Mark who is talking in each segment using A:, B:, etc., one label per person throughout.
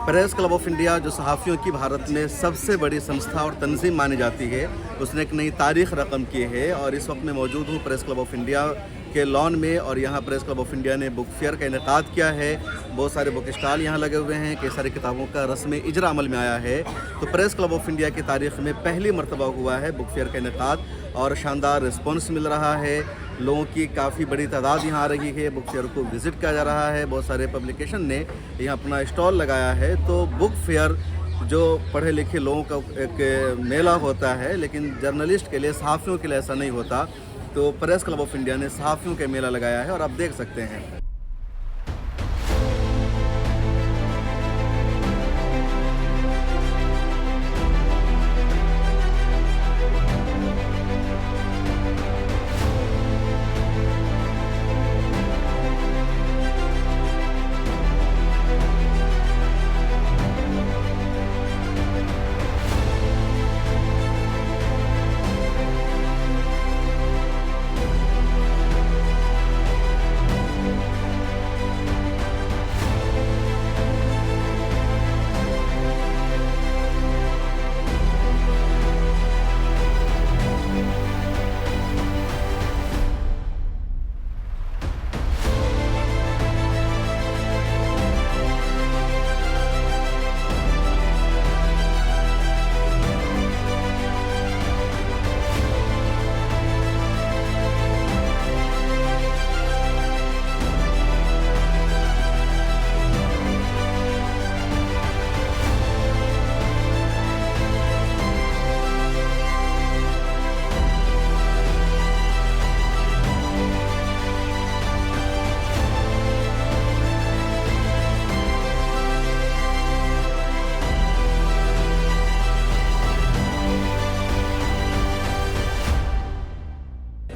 A: Press club of India जो सहाफ़ियों की भारत में सबसे बड़ी संस्था और तंजीम मानी जाती है, उसने एक नई तारीख रकम की है और इस वक्त मैं मौजूद हूँ प्रेस क्लब ऑफ इंडिया के लॉन में। और यहाँ प्रेस क्लब ऑफ इंडिया ने बुक फेयर का इनेकाद किया है। बहुत सारे बुक स्टॉल यहाँ लगे हुए हैं, कई सारी किताबों का रस्म इजरा अमल में आया है। तो प्रेस क्लब ऑफ इंडिया की तारीख़ में पहली मरतबा हुआ है बुक फेयर का इनेकाद और शानदार रिस्पॉन्स मिल रहा है। लोगों की काफ़ी बड़ी तादाद यहाँ आ रही है, बुक फेयर को विज़िट किया जा रहा है। बहुत सारे पब्लिकेशन ने यहाँ अपना स्टॉल लगाया है। तो बुक फेयर जो पढ़े लिखे लोगों का एक मेला होता है, लेकिन जर्नलिस्ट के लिए, सहाफ़ियों के लिए ऐसा नहीं होता। तो प्रेस क्लब ऑफ इंडिया ने सहाफ़ियों का मेला लगाया है और आप देख सकते हैं।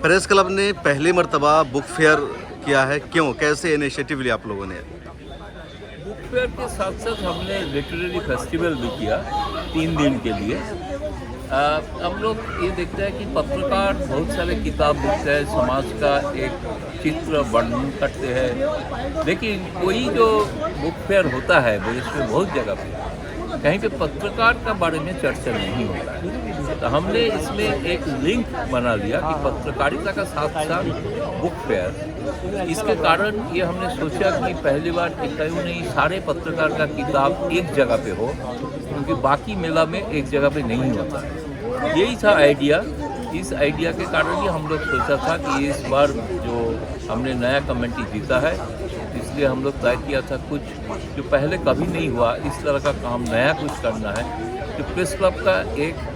A: प्रेस क्लब ने पहली मरतबा बुक फेयर किया है, क्यों, कैसे इनिशिएटिव लिया आप लोगों ने?
B: बुक फेयर के साथ साथ हमने लिटरेरी फेस्टिवल भी किया 3 दिन के लिए। हम लोग ये देखते हैं कि पत्रकार बहुत सारे किताब लिखते हैं, समाज का एक चित्र वर्णन करते हैं, लेकिन कोई जो बुक फेयर होता है वो इसमें बहुत जगह पे कहीं पे पत्रकार का बारे में चर्चा नहीं होता है। तो हमने इसमें एक लिंक बना लिया कि पत्रकारिता का साथ साथ बुक फेयर। इसके कारण ये हमने सोचा कि पहली बार क्यों नहीं सारे पत्रकार का किताब एक जगह पे हो, क्योंकि बाकी मेला में एक जगह पे नहीं होता। यही था आइडिया। इस आइडिया के कारण ही हम लोग सोचा था कि इस बार जो हमने नया कमेटी जीता है, इसलिए हम लोग तय किया था कुछ जो पहले कभी नहीं हुआ, इस तरह का काम नया कुछ करना है कि प्रेस क्लब का एक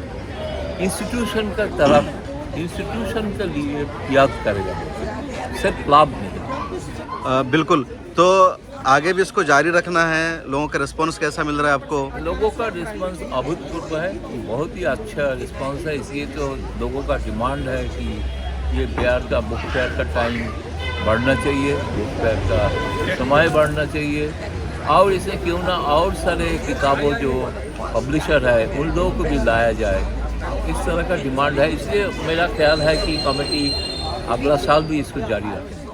B: इंस्टीट्यूशन का तरफ इंस्टीट्यूशन के लिए याद करेगा, सिर्फ लाभ नहीं।
A: बिल्कुल। तो आगे भी इसको जारी रखना है। लोगों का रिस्पांस कैसा मिल रहा है आपको?
B: लोगों का रिस्पांस अभूतपूर्व है, बहुत ही अच्छा रिस्पांस है। इसलिए तो लोगों का डिमांड है कि ये बिहार का बुक फेयर का टाइम बढ़ना चाहिए, बुक फेयर का समय बढ़ना चाहिए, और इसे क्यों ना और सारे किताबों जो पब्लिशर है उन लोगों को भी लाया जाए, इस तरह का डिमांड है। इसलिए मेरा ख्याल है कि कमेटी अगला साल भी इसको जारी रखे।